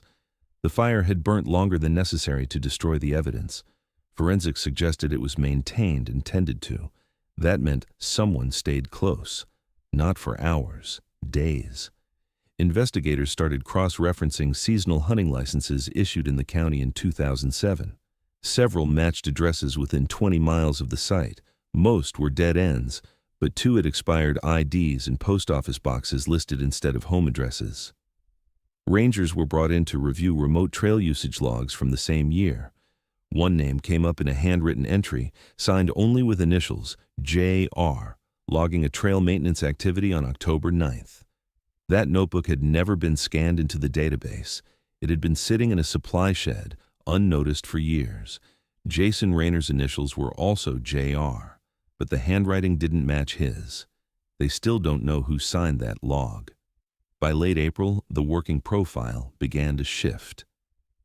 The fire had burnt longer than necessary to destroy the evidence. Forensics suggested it was maintained and tended to. That meant someone stayed close. Not for hours, days. Investigators started cross-referencing seasonal hunting licenses issued in the county in 2007. Several matched addresses within 20 miles of the site. Most were dead ends, but 2 had expired IDs and post office boxes listed instead of home addresses. Rangers were brought in to review remote trail usage logs from the same year. One name came up in a handwritten entry, signed only with initials, J.R., logging a trail maintenance activity on October 9th. That notebook had never been scanned into the database. It had been sitting in a supply shed, unnoticed for years. Jason Rayner's initials were also J.R., but the handwriting didn't match his. They still don't know who signed that log. By late April, the working profile began to shift.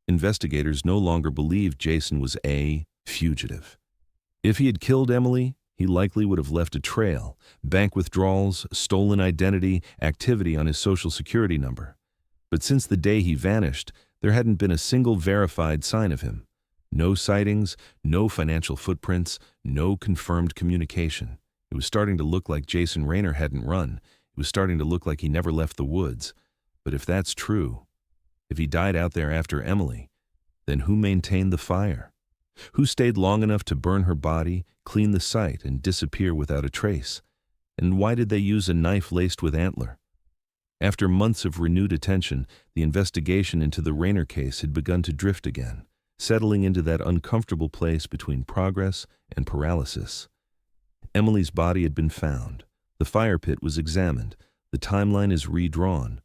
Investigators no longer believed Jason was a fugitive. If he had killed Emily, he likely would have left a trail, bank withdrawals, stolen identity, activity on his social security number. But since the day he vanished, there hadn't been a single verified sign of him. No sightings, no financial footprints, no confirmed communication. It was starting to look like Jason Rayner hadn't run. It was starting to look like he never left the woods. But if that's true, if he died out there after Emily, then who maintained the fire? Who stayed long enough to burn her body, clean the site, and disappear without a trace? And why did they use a knife laced with antler? After months of renewed attention, the investigation into the Rayner case had begun to drift again, settling into that uncomfortable place between progress and paralysis. Emily's body had been found. The fire pit was examined. The timeline is redrawn.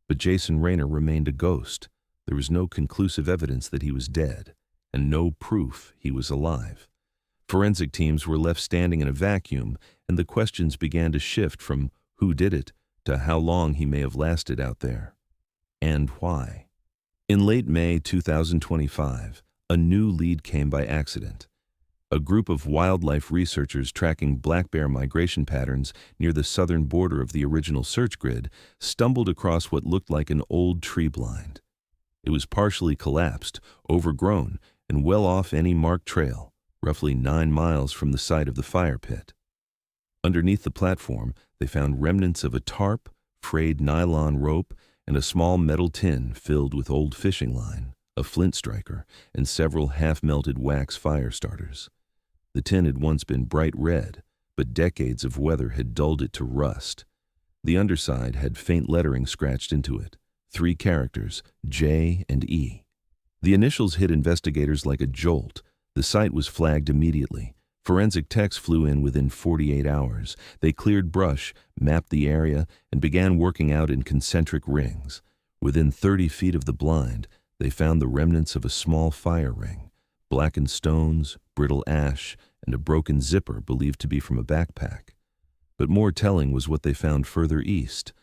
But Jason Rayner remained a ghost. There was no conclusive evidence that he was dead, and no proof he was alive. Forensic teams were left standing in a vacuum, and the questions began to shift from who did it to how long he may have lasted out there. And why? In late May 2025, a new lead came by accident. A group of wildlife researchers tracking black bear migration patterns near the southern border of the original search grid stumbled across what looked like an old tree blind. It was partially collapsed, overgrown, and well off any marked trail, roughly 9 miles from the site of the fire pit. Underneath the platform, they found remnants of a tarp, frayed nylon rope, and a small metal tin filled with old fishing line, a flint striker, and several half-melted wax fire starters. The tin had once been bright red, but decades of weather had dulled it to rust. The underside had faint lettering scratched into it, 3 characters, J and E. The initials hit investigators like a jolt. The site was flagged immediately. Forensic techs flew in within 48 hours. They cleared brush, mapped the area, and began working out in concentric rings. Within 30 feet of the blind, they found the remnants of a small fire ring. Blackened stones, brittle ash, and a broken zipper believed to be from a backpack. But more telling was what they found further east.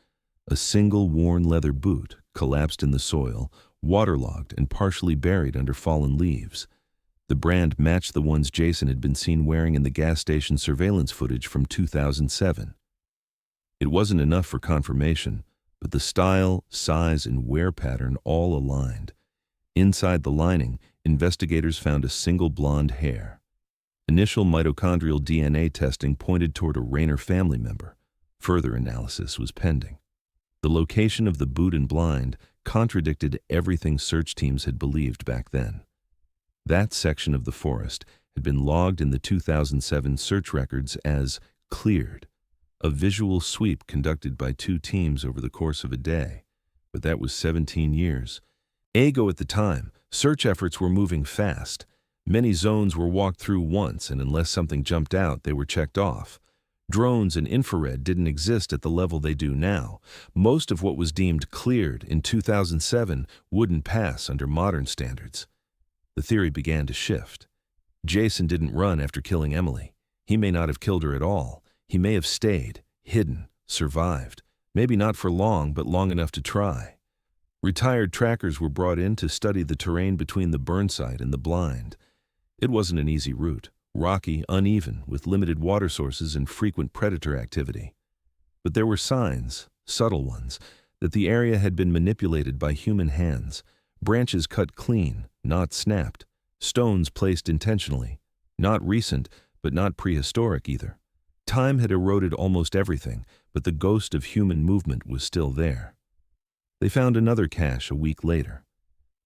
A single worn leather boot collapsed in the soil, waterlogged and partially buried under fallen leaves. The brand matched the ones Jason had been seen wearing in the gas station surveillance footage from 2007. It wasn't enough for confirmation, but the style, size, and wear pattern all aligned. Inside the lining, investigators found a single blonde hair. Initial mitochondrial DNA testing pointed toward a Rayner family member. Further analysis was pending. The location of the boot and blind contradicted everything search teams had believed back then. That section of the forest had been logged in the 2007 search records as cleared, a visual sweep conducted by 2 teams over the course of a day. But that was 17 years ago at the time. Search efforts were moving fast. Many zones were walked through once, and unless something jumped out, they were checked off. Drones and infrared didn't exist at the level they do now. Most of what was deemed cleared in 2007 wouldn't pass under modern standards. The theory began to shift. Jason didn't run after killing Emily. He may not have killed her at all. He may have stayed, hidden, survived. Maybe not for long, but long enough to try. Retired trackers were brought in to study the terrain between the burn site and the blind. It wasn't an easy route. Rocky, uneven, with limited water sources and frequent predator activity. But there were signs, subtle ones, that the area had been manipulated by human hands, branches cut clean, not snapped, stones placed intentionally, not recent, but not prehistoric either. Time had eroded almost everything, but the ghost of human movement was still there. They found another cache a week later,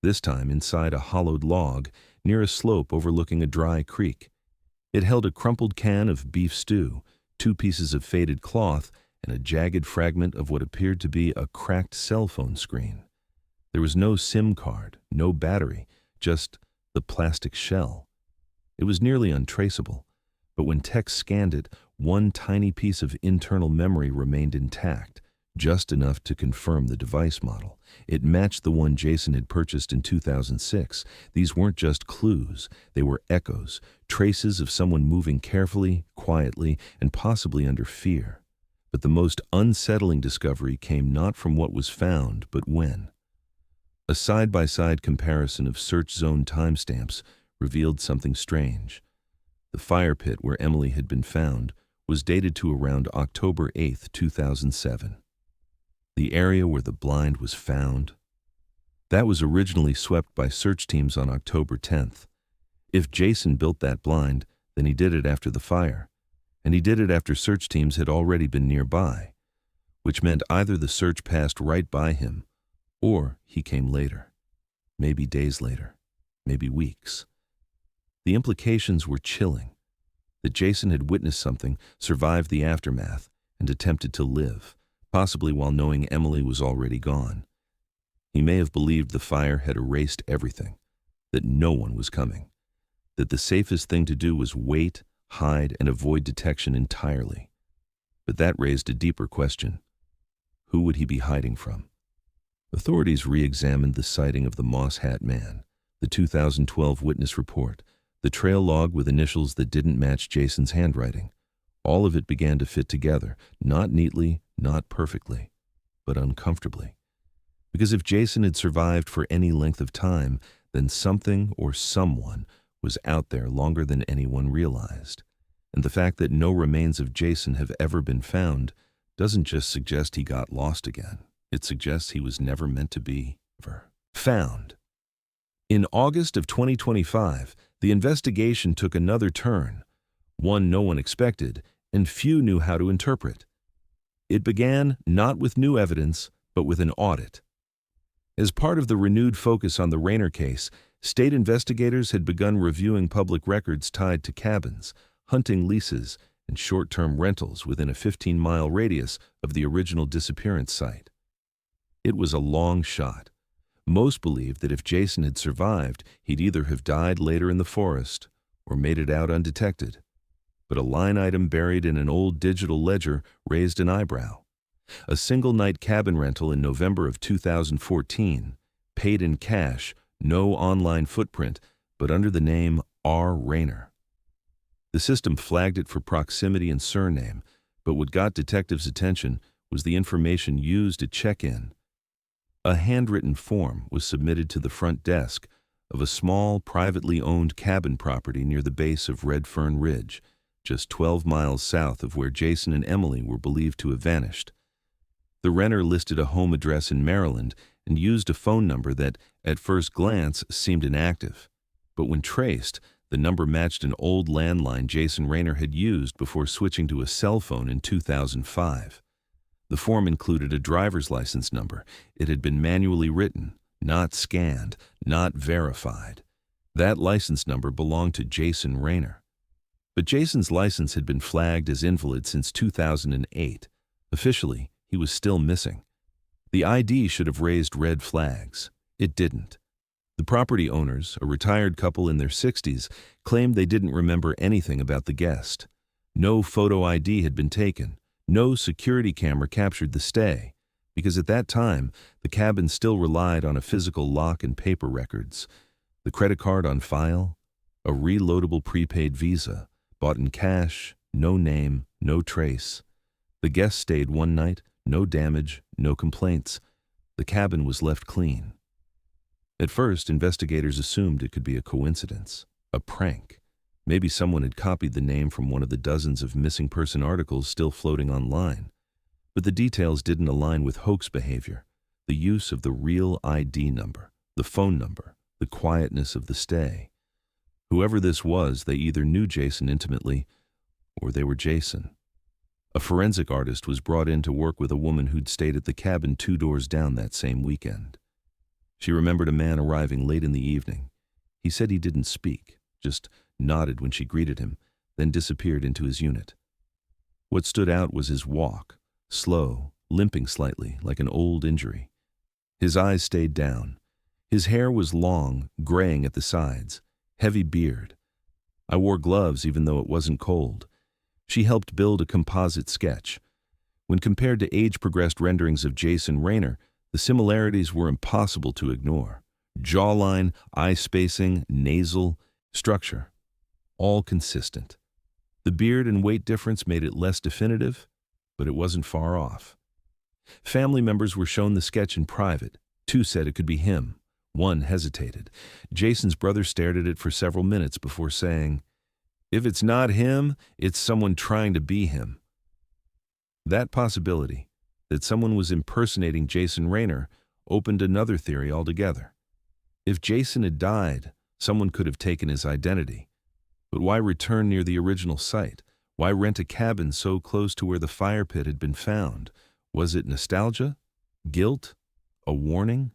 this time inside a hollowed log near a slope overlooking a dry creek. It held a crumpled can of beef stew, 2 pieces of faded cloth, and a jagged fragment of what appeared to be a cracked cell phone screen. There was no SIM card, no battery, just the plastic shell. It was nearly untraceable, but when tech scanned it, one tiny piece of internal memory remained intact, just enough to confirm the device model. It matched the one Jason had purchased in 2006. These weren't just clues, they were echoes, traces of someone moving carefully, quietly, and possibly under fear. But the most unsettling discovery came not from what was found, but when. A side-by-side comparison of search zone timestamps revealed something strange. The fire pit where Emily had been found was dated to around October 8, 2007. The area where the blind was found, that was originally swept by search teams on October 10th. If Jason built that blind, then he did it after the fire, and he did it after search teams had already been nearby, which meant either the search passed right by him, or he came later, maybe days later, maybe weeks. The implications were chilling, that Jason had witnessed something, survived the aftermath, and attempted to live, possibly while knowing Emily was already gone. He may have believed the fire had erased everything, that no one was coming, that the safest thing to do was wait, hide, and avoid detection entirely. But that raised a deeper question. Who would he be hiding from? Authorities re-examined the sighting of the Moss Hat Man, the 2012 witness report, the trail log with initials that didn't match Jason's handwriting. All of it began to fit together, not neatly, not perfectly, but uncomfortably. Because if Jason had survived for any length of time, then something or someone was out there longer than anyone realized. And the fact that no remains of Jason have ever been found doesn't just suggest he got lost again. It suggests he was never meant to be found. In August of 2025, the investigation took another turn, one no one expected, and few knew how to interpret. It began not with new evidence, but with an audit. As part of the renewed focus on the Rayner case, state investigators had begun reviewing public records tied to cabins, hunting leases, and short-term rentals within a 15-mile radius of the original disappearance site. It was a long shot. Most believed that if Jason had survived, he'd either have died later in the forest or made it out undetected. But a line item buried in an old digital ledger raised an eyebrow. A single-night cabin rental in November of 2014, paid in cash, no online footprint, but under the name R. Rayner. The system flagged it for proximity and surname, but what got detectives' attention was the information used to check in. A handwritten form was submitted to the front desk of a small, privately owned cabin property near the base of Red Fern Ridge, just 12 miles south of where Jason and Emily were believed to have vanished. The renter listed a home address in Maryland and used a phone number that, at first glance, seemed inactive. But when traced, the number matched an old landline Jason Rayner had used before switching to a cell phone in 2005. The form included a driver's license number. It had been manually written, not scanned, not verified. That license number belonged to Jason Rayner. But Jason's license had been flagged as invalid since 2008. Officially, he was still missing. The ID should have raised red flags. It didn't. The property owners, a retired couple in their 60s, claimed they didn't remember anything about the guest. No photo ID had been taken. No security camera captured the stay, because at that time, the cabin still relied on a physical lock and paper records. The credit card on file, a reloadable prepaid Visa, bought in cash, no name, no trace. The guest stayed one night, no damage, no complaints. The cabin was left clean. At first, investigators assumed it could be a coincidence, a prank. Maybe someone had copied the name from one of the dozens of missing person articles still floating online. But the details didn't align with hoax behavior. The use of the real ID number, the phone number, the quietness of the stay. Whoever this was, they either knew Jason intimately, or they were Jason. A forensic artist was brought in to work with a woman who'd stayed at the cabin 2 doors down that same weekend. She remembered a man arriving late in the evening. He said he didn't speak, just nodded when she greeted him, then disappeared into his unit. What stood out was his walk, slow, limping slightly, like an old injury. His eyes stayed down. His hair was long, graying at the sides, heavy beard. I wore gloves even though it wasn't cold. She helped build a composite sketch. When compared to age-progressed renderings of Jason Rayner, the similarities were impossible to ignore. Jawline, eye spacing, nasal, structure, all consistent. The beard and weight difference made it less definitive, but it wasn't far off. Family members were shown the sketch in private. 2 said it could be him. 1 hesitated. Jason's brother stared at it for several minutes before saying, "If it's not him, it's someone trying to be him." That possibility, that someone was impersonating Jason Rayner, opened another theory altogether. If Jason had died, someone could have taken his identity. But why return near the original site? Why rent a cabin so close to where the fire pit had been found? Was it nostalgia? Guilt? A warning?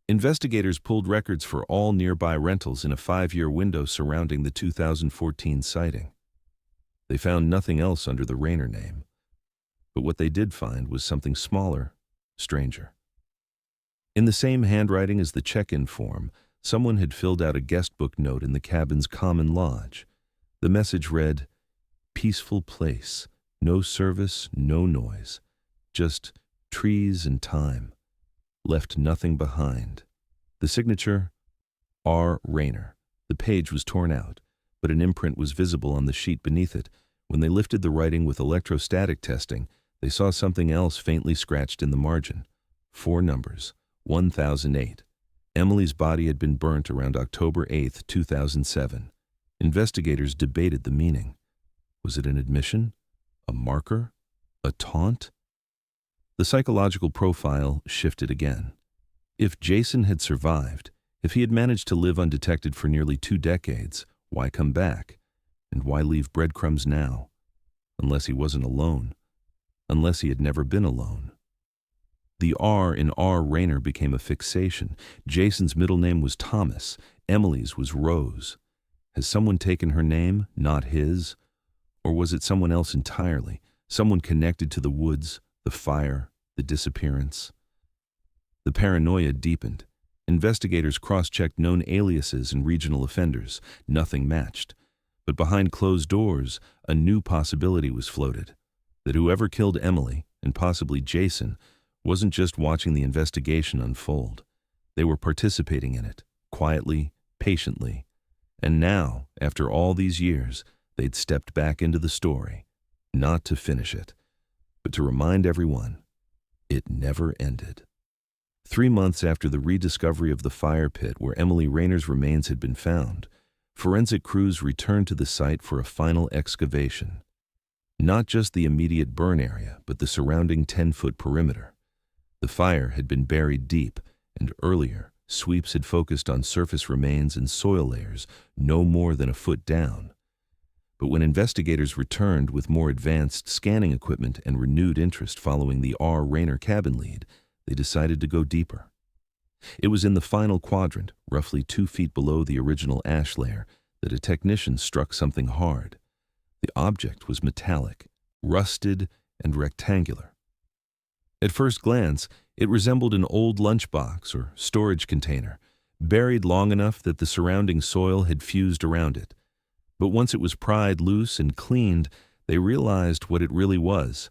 Investigators pulled records for all nearby rentals in a 5-year window surrounding the 2014 sighting. They found nothing else under the Rayner name. But what they did find was something smaller, stranger. In the same handwriting as the check-in form, someone had filled out a guestbook note in the cabin's common lodge. The message read, "Peaceful place, no service, no noise, just trees and time. Left nothing behind." The signature, R. Rayner. The page was torn out, but an imprint was visible on the sheet beneath it. When they lifted the writing with electrostatic testing, they saw something else faintly scratched in the margin. 4 numbers, 1008. Emily's body had been burnt around October 8, 2007. Investigators debated the meaning. Was it an admission? A marker? A taunt? The psychological profile shifted again. If Jason had survived, if he had managed to live undetected for nearly 2 decades, why come back? And why leave breadcrumbs now? Unless he wasn't alone. Unless he had never been alone. The R in R. Rayner became a fixation. Jason's middle name was Thomas. Emily's was Rose. Has someone taken her name, not his? Or was it someone else entirely? Someone connected to the woods, the fire, the disappearance? The paranoia deepened. Investigators cross-checked known aliases and regional offenders. Nothing matched. But behind closed doors, a new possibility was floated. That whoever killed Emily, and possibly Jason, wasn't just watching the investigation unfold. They were participating in it, quietly, patiently. And now, after all these years, they'd stepped back into the story, not to finish it, but to remind everyone, it never ended. 3 months after the rediscovery of the fire pit where Emily Rayner's remains had been found, forensic crews returned to the site for a final excavation. Not just the immediate burn area, but the surrounding 10-foot perimeter. The fire had been buried deep, and earlier, sweeps had focused on surface remains and soil layers no more than a foot down. But when investigators returned with more advanced scanning equipment and renewed interest following the R. Rayner cabin lead, they decided to go deeper. It was in the final quadrant, roughly 2 feet below the original ash layer, that a technician struck something hard. The object was metallic, rusted, and rectangular. At first glance, it resembled an old lunchbox or storage container, buried long enough that the surrounding soil had fused around it. But once it was pried loose and cleaned, they realized what it really was: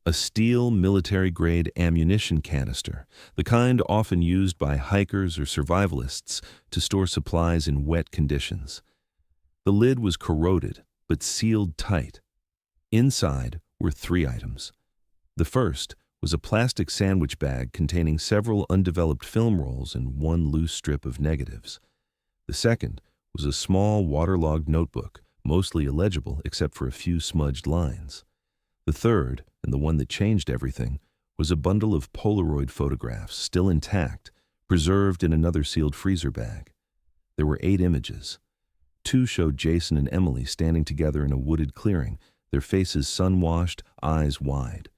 a steel military-grade ammunition canister, the kind often used by hikers or survivalists to store supplies in wet conditions. The lid was corroded, but sealed tight. Inside were 3 items. The first was a plastic sandwich bag containing several undeveloped film rolls and 1 loose strip of negatives. The second was a small, waterlogged notebook, mostly illegible except for a few smudged lines. The third, and the one that changed everything, was a bundle of Polaroid photographs, still intact, preserved in another sealed freezer bag. There were 8 images. 2 showed Jason and Emily standing together in a wooded clearing, their faces sun-washed, eyes wide.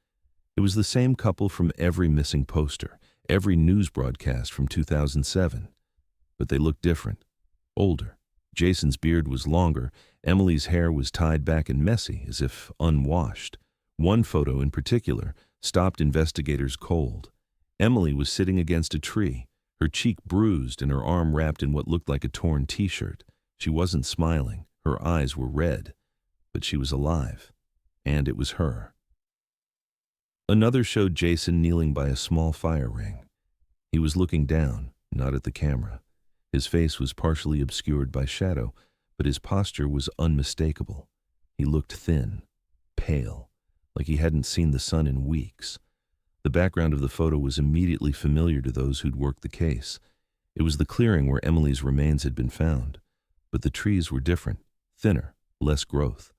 It was the same couple from every missing poster, every news broadcast from 2007. But they looked different, older. Jason's beard was longer, Emily's hair was tied back and messy, as if unwashed. One photo in particular stopped investigators cold. Emily was sitting against a tree, her cheek bruised and her arm wrapped in what looked like a torn t-shirt. She wasn't smiling, her eyes were red, but she was alive, and it was her. Another showed Jason kneeling by a small fire ring. He was looking down, not at the camera. His face was partially obscured by shadow, but his posture was unmistakable. He looked thin, pale, like he hadn't seen the sun in weeks. The background of the photo was immediately familiar to those who'd worked the case. It was the clearing where Emily's remains had been found, but the trees were different, thinner, less growth.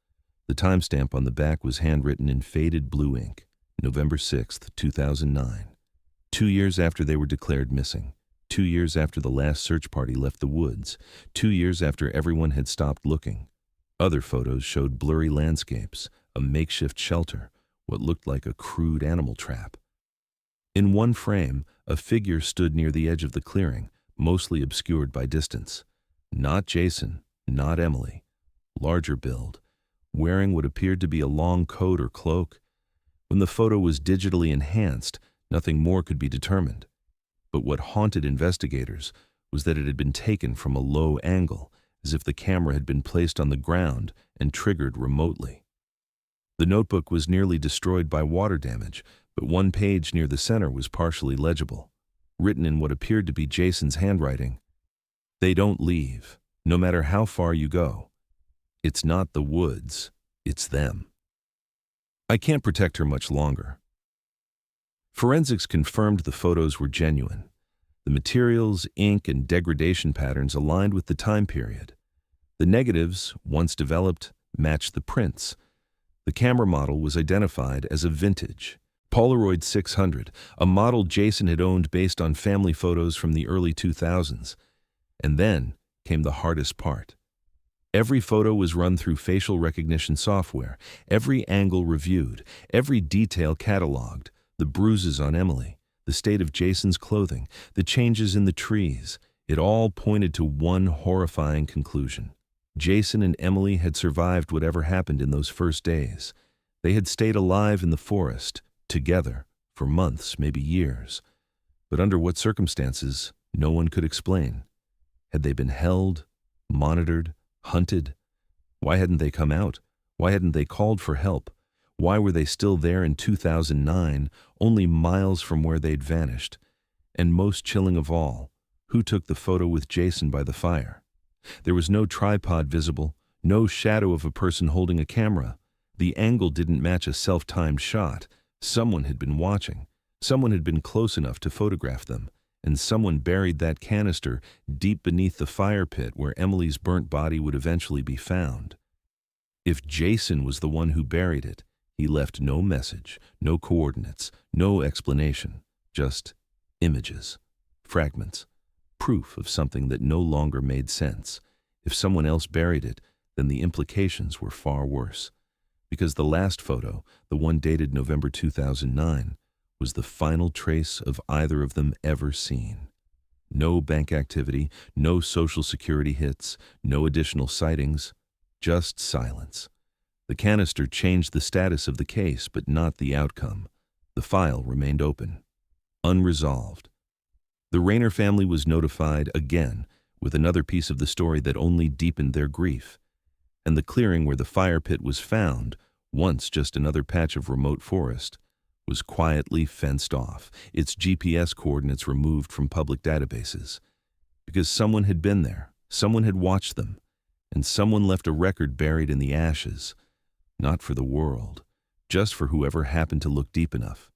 The timestamp on the back was handwritten in faded blue ink, November 6th, 2009. 2 years after they were declared missing. 2 years after the last search party left the woods. 2 years after everyone had stopped looking. Other photos showed blurry landscapes, a makeshift shelter, what looked like a crude animal trap. In one frame, a figure stood near the edge of the clearing, mostly obscured by distance. Not Jason, not Emily. Larger build, wearing what appeared to be a long coat or cloak. When the photo was digitally enhanced, nothing more could be determined. But what haunted investigators was that it had been taken from a low angle, as if the camera had been placed on the ground and triggered remotely. The notebook was nearly destroyed by water damage, but one page near the center was partially legible. Written in what appeared to be Jason's handwriting: "They don't leave, no matter how far you go. It's not the woods, it's them." I can't protect her much longer. Forensics confirmed the photos were genuine. The materials, ink, and degradation patterns aligned with the time period. The negatives, once developed, matched the prints. The camera model was identified as a vintage Polaroid 600, a model Jason had owned based on family photos from the early 2000s. And then came the hardest part. Every photo was run through facial recognition software, every angle reviewed, every detail cataloged: the bruises on Emily, the state of Jason's clothing, the changes in the trees. It all pointed to one horrifying conclusion. Jason and Emily had survived whatever happened in those first days. They had stayed alive in the forest, together, for months, maybe years. But under what circumstances, no one could explain. Had they been held, monitored, hunted? Why hadn't they come out? Why hadn't they called for help? Why were they still there in 2009, only miles from where they'd vanished? And most chilling of all, who took the photo with Jason by the fire? There was no tripod visible, no shadow of a person holding a camera. The angle didn't match a self-timed shot. Someone had been watching. Someone had been close enough to photograph them. And someone buried that canister deep beneath the fire pit where Emily's burnt body would eventually be found. If Jason was the one who buried it, he left no message, no coordinates, no explanation, just images, fragments, proof of something that no longer made sense. If someone else buried it, then the implications were far worse. Because the last photo, the one dated November 2009, was the final trace of either of them ever seen. No bank activity, no social security hits, no additional sightings, just silence. The canister changed the status of the case, but not the outcome. The file remained open, unresolved. The Rayner family was notified again with another piece of the story that only deepened their grief. And the clearing where the fire pit was found, once just another patch of remote forest, was quietly fenced off, its GPS coordinates removed from public databases. Because someone had been there, someone had watched them, and someone left a record buried in the ashes, not for the world, just for whoever happened to look deep enough.